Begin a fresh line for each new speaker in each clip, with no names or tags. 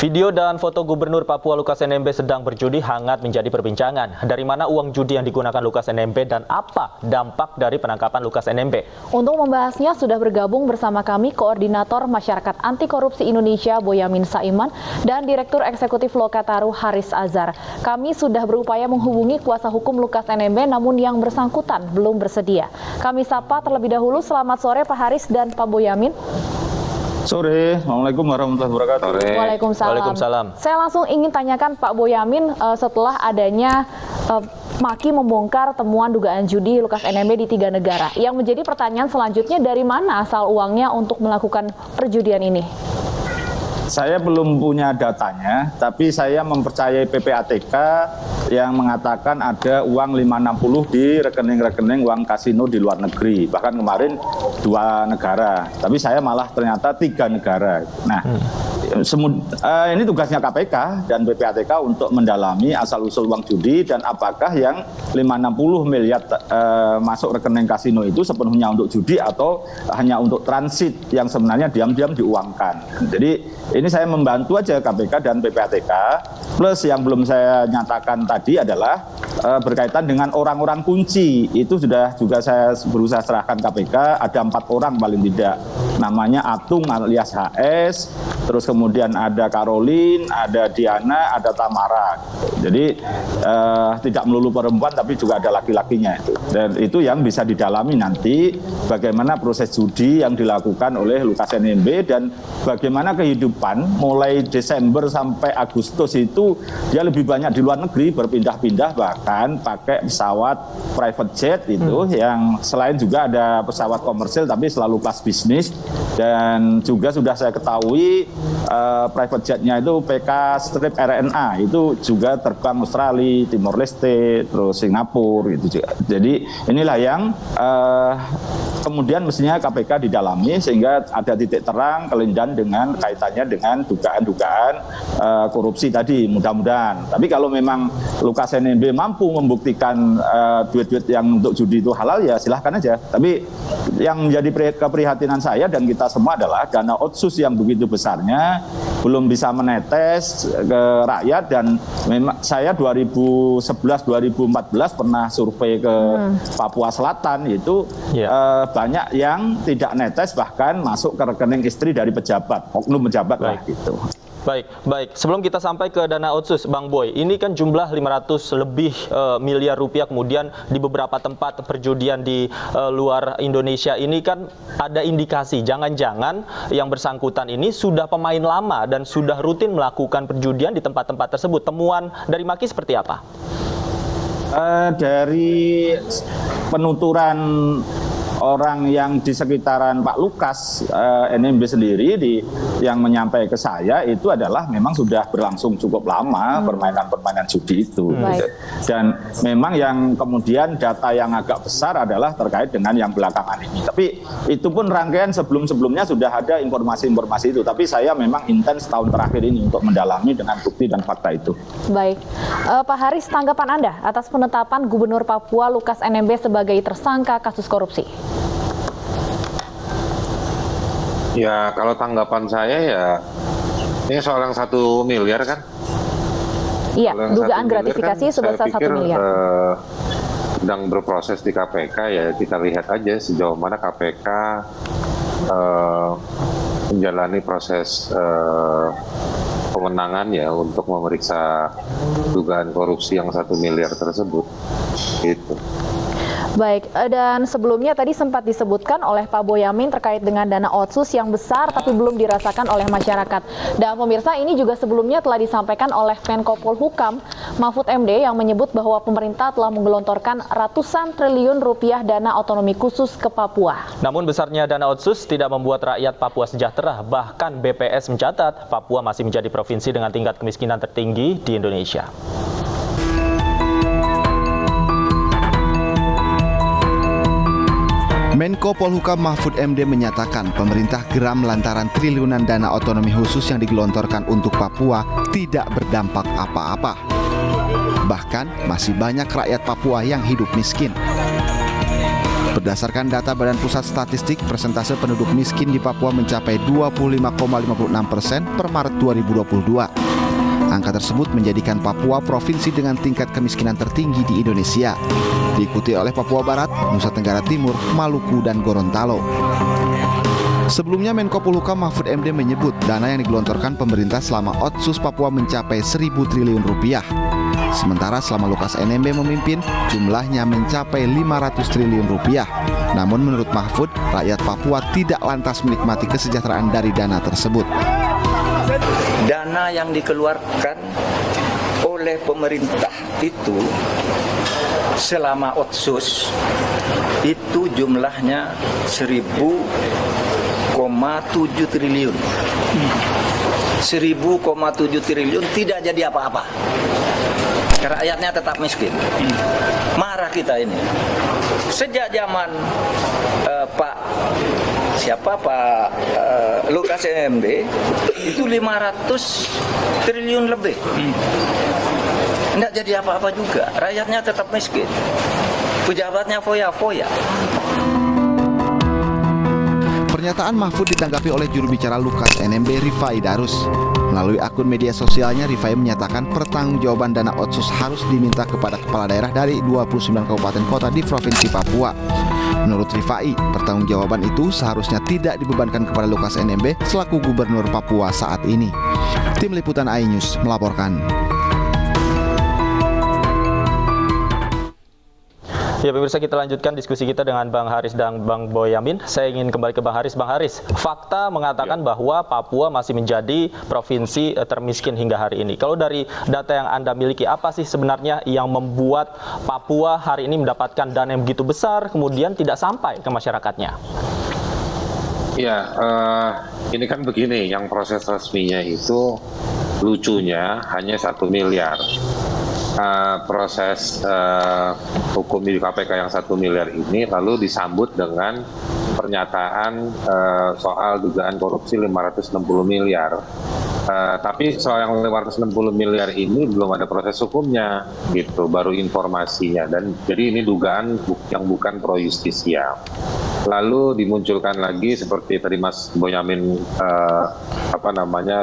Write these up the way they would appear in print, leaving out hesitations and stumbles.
Video dan foto Gubernur Papua Lukas NMB sedang berjudi hangat menjadi perbincangan. Dari mana uang judi yang digunakan Lukas NMB dan apa dampak dari penangkapan Lukas NMB?
Untuk membahasnya sudah bergabung bersama kami Koordinator Masyarakat Anti Korupsi Indonesia Boyamin Saiman dan Direktur Eksekutif Lokataru Haris Azhar. Kami sudah berupaya menghubungi kuasa hukum Lukas NMB namun yang bersangkutan belum bersedia. Kami sapa terlebih dahulu. Selamat sore Pak Haris dan Pak Boyamin.
Sore, Assalamualaikum warahmatullahi wabarakatuh.
Waalaikumsalam.
Waalaikumsalam.
Saya langsung ingin tanyakan Pak Boyamin setelah adanya Maki membongkar temuan dugaan judi Lukas NMB di 3 negara. Yang menjadi pertanyaan selanjutnya, dari mana asal uangnya untuk melakukan perjudian ini?
Saya belum punya datanya, tapi saya mempercayai PPATK yang mengatakan ada uang 560 di rekening-rekening uang kasino di luar negeri. Bahkan kemarin 2 negara, tapi saya malah ternyata 3 negara. Nah, ini tugasnya KPK dan PPATK untuk mendalami asal-usul uang judi dan apakah yang 560 miliar masuk rekening kasino itu sepenuhnya untuk judi atau hanya untuk transit yang sebenarnya diam-diam diuangkan. Jadi ini saya membantu aja KPK dan PPATK. Plus yang belum saya nyatakan tadi adalah berkaitan dengan orang-orang kunci. Itu sudah juga saya berusaha serahkan KPK. Ada 4 orang paling tidak. Namanya Atung alias HS. Terus kemudian ada Caroline, ada Diana, ada Tamara. Jadi tidak melulu perempuan tapi juga ada laki-lakinya. Dan itu yang bisa didalami nanti bagaimana proses judi yang dilakukan oleh Lukas NMB dan bagaimana kehidupan mulai Desember sampai Agustus itu dia lebih banyak di luar negeri, berpindah-pindah, bahkan pakai pesawat private jet itu yang selain juga ada pesawat komersil tapi selalu kelas bisnis. Dan juga sudah saya ketahui private jetnya itu PK Strip RNA itu juga terbang Australia, Timor Leste, terus Singapura gitu juga. Jadi inilah yang kemudian mestinya KPK didalami sehingga ada titik terang kelindahan dengan kaitannya dengan dugaan-dugaan korupsi tadi, mudah-mudahan. Tapi kalau memang Lukas NMB mampu membuktikan duit-duit yang untuk judi itu halal, ya silahkan aja. Tapi yang menjadi keprihatinan saya dan kita semua adalah dana otsus yang begitu besarnya belum bisa menetes ke rakyat. Dan memang saya 2011-2014 pernah survei ke Papua Selatan itu banyak yang tidak netes bahkan masuk ke rekening istri dari pejabat, oknum pejabat lah gitu.
Baik. Sebelum kita sampai ke dana otsus, Bang Boy, ini kan jumlah 500 lebih miliar rupiah kemudian di beberapa tempat perjudian di luar Indonesia ini kan ada indikasi jangan-jangan yang bersangkutan ini sudah pemain lama dan sudah rutin melakukan perjudian di tempat-tempat tersebut. Temuan dari Maki seperti apa?
Dari penuturan orang yang di sekitaran Pak Lukas NMB sendiri yang menyampaikan ke saya itu adalah memang sudah berlangsung cukup lama permainan-permainan judi itu. Dan memang yang kemudian data yang agak besar adalah terkait dengan yang belakangan ini. Tapi itu pun rangkaian sebelum-sebelumnya sudah ada informasi-informasi itu. Tapi saya memang intens tahun terakhir ini untuk mendalami dengan bukti dan fakta itu.
Baik, Pak Haris, tanggapan Anda atas penetapan Gubernur Papua Lukas NMB sebagai tersangka kasus korupsi?
Ya, kalau tanggapan saya ya, ini soal yang 1 miliar kan?
Iya, dugaan gratifikasi sebesar 1 miliar.
Sedang berproses di KPK, ya kita lihat aja sejauh mana KPK menjalani proses kewenangan ya untuk memeriksa dugaan korupsi yang 1 miliar tersebut. Gitu.
Baik, dan sebelumnya tadi sempat disebutkan oleh Pak Boyamin terkait dengan dana otsus yang besar tapi belum dirasakan oleh masyarakat. Dan pemirsa, ini juga sebelumnya telah disampaikan oleh Menko Polhukam Mahfud MD yang menyebut bahwa pemerintah telah menggelontorkan ratusan triliun rupiah dana otonomi khusus ke Papua.
Namun besarnya dana otsus tidak membuat rakyat Papua sejahtera. Bahkan BPS mencatat Papua masih menjadi provinsi dengan tingkat kemiskinan tertinggi di Indonesia.
Menko Polhukam Mahfud MD menyatakan pemerintah geram lantaran triliunan dana otonomi khusus yang digelontorkan untuk Papua tidak berdampak apa-apa. Bahkan masih banyak rakyat Papua yang hidup miskin. Berdasarkan data Badan Pusat Statistik, persentase penduduk miskin di Papua mencapai 25,56% per Maret 2022. Angka tersebut menjadikan Papua provinsi dengan tingkat kemiskinan tertinggi di Indonesia, diikuti oleh Papua Barat, Nusa Tenggara Timur, Maluku, dan Gorontalo. Sebelumnya Menko Polhukam Mahfud MD menyebut dana yang digelontorkan pemerintah selama Otsus Papua mencapai 1.000 triliun rupiah. Sementara selama Lukas NMB memimpin, jumlahnya mencapai 500 triliun rupiah. Namun menurut Mahfud, rakyat Papua tidak lantas menikmati kesejahteraan dari dana tersebut.
Dana yang dikeluarkan oleh pemerintah itu selama Otsus itu jumlahnya 1.000,7 triliun. 1.000,7 triliun tidak jadi apa-apa. Rakyatnya tetap miskin. Marah kita ini. Sejak zaman Pak Lukas NMB itu 500 triliun lebih. Tidak jadi apa-apa juga. Rakyatnya tetap miskin. Pejabatnya foya-foya.
Pernyataan Mahfud ditanggapi oleh juru bicara Lukas NMB, Rifai Darus. Melalui akun media sosialnya, Rifai menyatakan pertanggungjawaban dana Otsus harus diminta kepada kepala daerah dari 29 kabupaten kota di Provinsi Papua. Menurut Rifai, pertanggungjawaban itu seharusnya tidak dibebankan kepada Lukas NMB selaku Gubernur Papua saat ini. Tim Liputan iNews melaporkan.
Ya pemirsa, kita lanjutkan diskusi kita dengan Bang Haris dan Bang Boyamin. Saya ingin kembali ke Bang Haris. Bang Haris, fakta mengatakan bahwa Papua masih menjadi provinsi termiskin hingga hari ini. Kalau dari data yang Anda miliki, apa sih sebenarnya yang membuat Papua hari ini mendapatkan dana yang begitu besar kemudian tidak sampai ke masyarakatnya?
Ya, ini kan begini, yang proses resminya itu lucunya hanya 1 miliar. Proses hukum di KPK yang 1 miliar ini lalu disambut dengan pernyataan soal dugaan korupsi 560 miliar. Tapi soal yang 560 miliar ini belum ada proses hukumnya, gitu, baru informasinya, dan jadi ini dugaan yang bukan pro justisia. Lalu dimunculkan lagi seperti tadi Mas Boyamin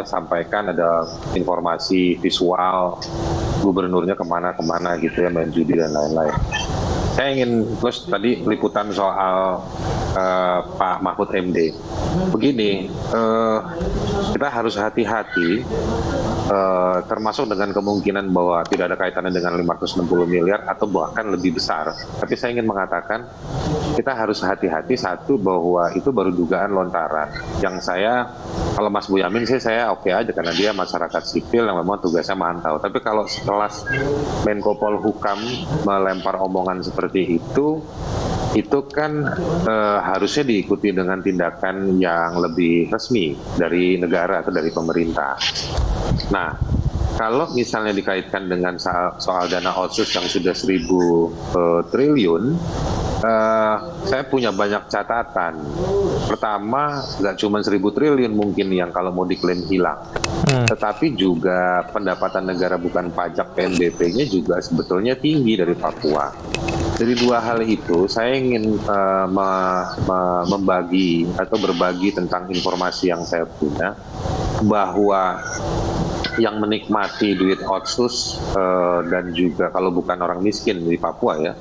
sampaikan, ada informasi visual gubernurnya kemana-kemana gitu ya, main judi dan lain-lain. Saya ingin terus tadi liputan soal Pak Mahfud MD. Begini, kita harus hati-hati, termasuk dengan kemungkinan bahwa tidak ada kaitannya dengan 560 miliar atau bahkan lebih besar. Tapi saya ingin mengatakan kita harus hati-hati, satu, bahwa itu baru dugaan lontaran. Yang saya, kalau Mas Boyamin sih saya oke aja karena dia masyarakat sipil yang memang tugasnya mantau. Tapi kalau sekelas Menko Polhukam melempar omongan seperti itu kan harusnya diikuti dengan tindakan yang lebih resmi dari negara atau dari pemerintah. Nah, kalau misalnya dikaitkan dengan soal dana Otsus yang sudah 1.000 triliun, saya punya banyak catatan. Pertama, nggak cuma 1.000 triliun mungkin yang kalau mau diklaim hilang, tetapi juga pendapatan negara bukan pajak PNBP-nya juga sebetulnya tinggi dari Papua. Dari dua hal itu, saya ingin membagi atau berbagi tentang informasi yang saya punya, bahwa yang menikmati duit Otsus dan juga kalau bukan orang miskin di Papua ya,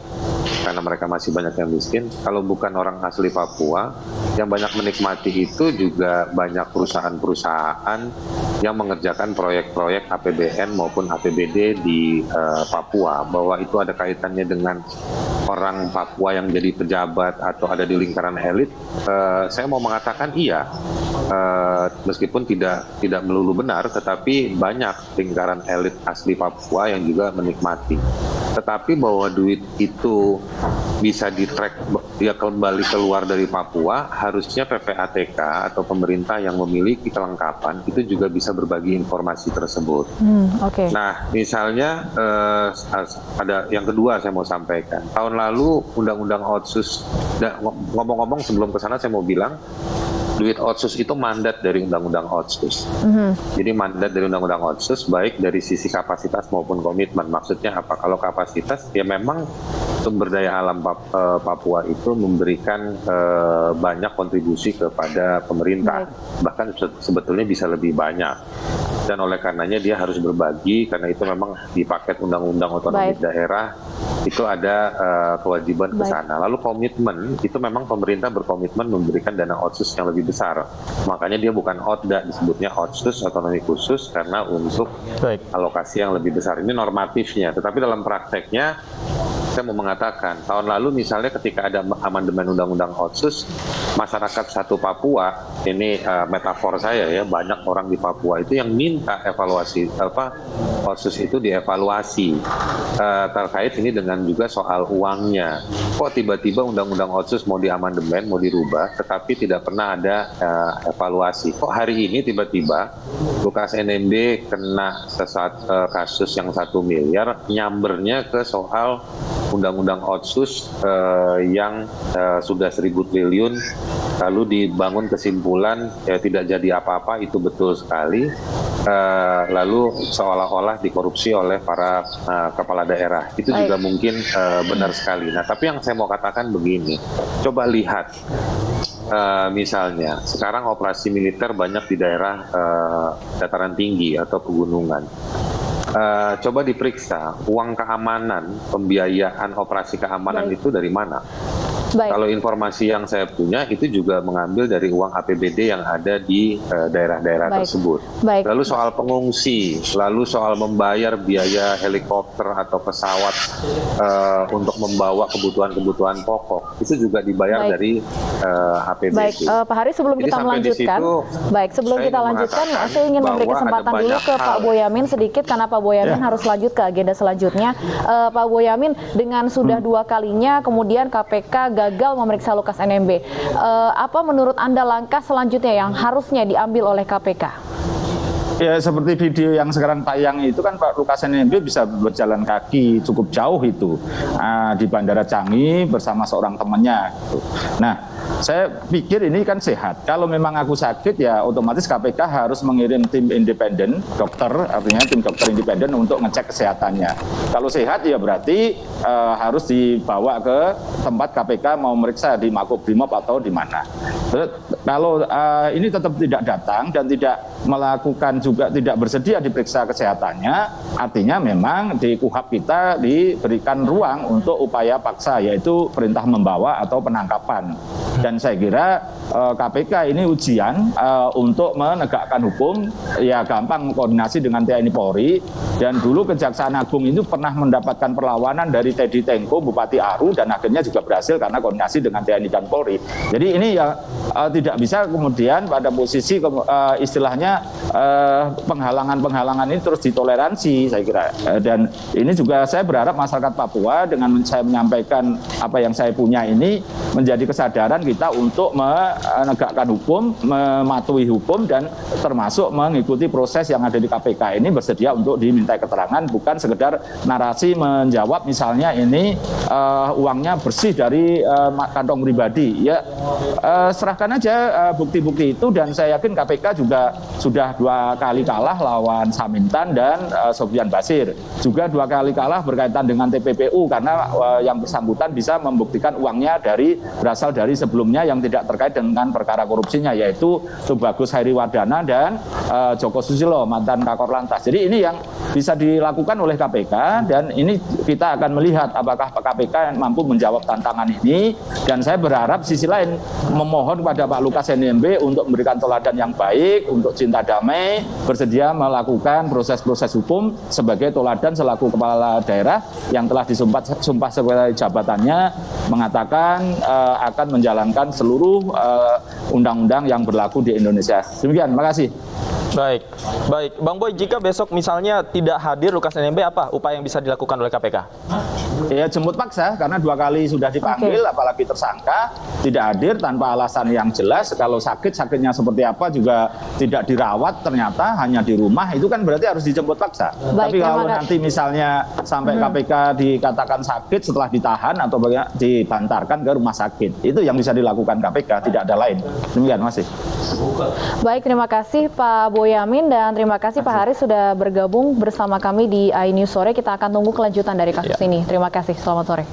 karena mereka masih banyak yang miskin, kalau bukan orang asli Papua, yang banyak menikmati itu juga banyak perusahaan-perusahaan yang mengerjakan proyek-proyek APBN maupun APBD di Papua, bahwa itu ada kaitannya dengan orang Papua yang jadi pejabat atau ada di lingkaran elit. Saya mau mengatakan iya, meskipun tidak melulu benar, tetapi banyak lingkaran elit asli Papua yang juga menikmati. Tetapi bahwa duit itu bisa di-track, dia kembali keluar dari Papua, harusnya PPATK atau pemerintah yang memiliki kelengkapan itu juga bisa berbagi informasi tersebut.
Okay.
Nah, misalnya ada yang kedua saya mau sampaikan. Tahun lalu Undang-Undang Otsus, ngomong-ngomong sebelum ke sana saya mau bilang, duit Otsus itu mandat dari Undang-Undang Otsus. Jadi mandat dari Undang-Undang Otsus baik dari sisi kapasitas maupun komitmen. Maksudnya apa? Kalau kapasitas ya memang sumber daya alam Papua itu memberikan banyak kontribusi kepada pemerintah, bahkan sebetulnya bisa lebih banyak. Dan oleh karenanya dia harus berbagi, karena itu memang di paket undang-undang otonomi daerah itu ada kewajiban ke sana. Lalu komitmen, itu memang pemerintah berkomitmen memberikan dana otsus yang lebih besar. Makanya dia bukan OTDA, disebutnya otsus otonomi khusus karena untuk alokasi yang lebih besar. Ini normatifnya, tetapi dalam prakteknya saya mau mengatakan, tahun lalu misalnya ketika ada amandemen undang-undang otsus, masyarakat satu Papua, ini metafor saya ya, banyak orang di Papua itu yang minta evaluasi otsus itu dievaluasi terkait ini dengan juga soal uangnya. Kok tiba-tiba undang-undang otsus mau diamandemen, mau dirubah, tetapi tidak pernah ada evaluasi. Kok hari ini tiba-tiba Lukas NMB kena kasus yang 1 miliar, nyambernya ke soal undang-undang otsus yang sudah 1.000 triliun, lalu dibangun kesimpulan tidak jadi apa-apa, itu betul sekali, lalu seolah-olah dikorupsi oleh para kepala daerah. Itu juga mungkin benar sekali. Nah, tapi yang saya mau katakan begini, coba lihat misalnya sekarang operasi militer banyak di daerah dataran tinggi atau pegunungan. Coba diperiksa uang keamanan, pembiayaan operasi keamanan itu dari mana? Kalau informasi yang saya punya itu juga mengambil dari uang APBD yang ada di daerah-daerah tersebut. Lalu soal pengungsi, lalu soal membayar biaya helikopter atau pesawat untuk membawa kebutuhan-kebutuhan pokok, itu juga dibayar dari APBD.
Pak Haris, sebelum kita melanjutkan, saya ingin memberi kesempatan dulu ke Pak Boyamin sedikit, karena Pak Boyamin harus lanjut ke agenda selanjutnya. Pak Boyamin, dengan sudah 2 kalinya kemudian KPK gagal memeriksa Lukas NMB, apa menurut Anda langkah selanjutnya yang harusnya diambil oleh KPK?
Ya, seperti video yang sekarang tayang itu kan Pak Lukas NMB bisa berjalan kaki cukup jauh itu di Bandara Changi bersama seorang temannya gitu. Nah, saya pikir ini kan sehat. Kalau memang aku sakit, ya otomatis KPK harus mengirim tim independen, dokter, artinya tim dokter independen untuk ngecek kesehatannya. Kalau sehat ya berarti harus dibawa ke tempat KPK mau meriksa di Makobrimob atau di mana. Kalau ini tetap tidak datang dan tidak melakukan juga tidak bersedia diperiksa kesehatannya, artinya memang di KUHP kita diberikan ruang untuk upaya paksa, yaitu perintah membawa atau penangkapan. Dan saya kira KPK ini ujian untuk menegakkan hukum, ya gampang koordinasi dengan TNI Polri. Dan dulu Kejaksaan Agung itu pernah mendapatkan perlawanan dari Teddy Tengko, Bupati Aru, dan akhirnya juga berhasil karena koordinasi dengan TNI dan Polri. Jadi ini ya tidak bisa kemudian pada posisi istilahnya penghalangan-penghalangan ini terus ditoleransi, saya kira. Dan ini juga saya berharap masyarakat Papua dengan saya menyampaikan apa yang saya punya ini menjadi kesadaran kita untuk menegakkan hukum, mematuhi hukum, dan termasuk mengikuti proses yang ada di KPK ini, bersedia untuk diminta keterangan, bukan sekedar narasi menjawab misalnya ini uangnya bersih dari kantong pribadi. Ya serahkan aja bukti-bukti itu, dan saya yakin KPK juga sudah 2 kali kalah lawan Samintan dan Sofyan Basir. Juga 2 kali kalah berkaitan dengan TPPU karena yang bersangkutan bisa membuktikan uangnya berasal dari sebelumnya yang tidak terkait dengan perkara korupsinya, yaitu Tubagus Hairiwardana dan Joko Susilo, mantan Kakor Lantas. Jadi ini yang bisa dilakukan oleh KPK, dan ini kita akan melihat apakah KPK mampu menjawab tantangan ini. Dan saya berharap sisi lain memohon kepada Pak Lukas NMB untuk memberikan teladan yang baik, untuk cinta damai, bersedia melakukan proses-proses hukum sebagai teladan selaku kepala daerah yang telah disumpah sebagai jabatannya, mengatakan akan menjalankan seluruh undang-undang yang berlaku di Indonesia. Demikian, terima kasih.
Baik, Bang Boy, jika besok misalnya tidak hadir Lukas NMB, apa upaya yang bisa dilakukan oleh KPK?
Ya jemput paksa, karena 2 kali sudah dipanggil, apalagi tersangka tidak hadir tanpa alasan yang jelas. Kalau sakitnya seperti apa juga tidak dirawat, ternyata hanya di rumah, itu kan berarti harus dijemput paksa. Tapi kalau nanti misalnya sampai KPK dikatakan sakit setelah ditahan atau dibantarkan ke rumah sakit, itu yang bisa dilakukan KPK, tidak ada lain. Demikian, masih.
Baik, terima kasih Pak Boyamin, dan terima kasih Pak Haris sudah bergabung bersama kami di iNews Sore. Kita akan tunggu kelanjutan dari kasus ini. Terima kasih, selamat sore.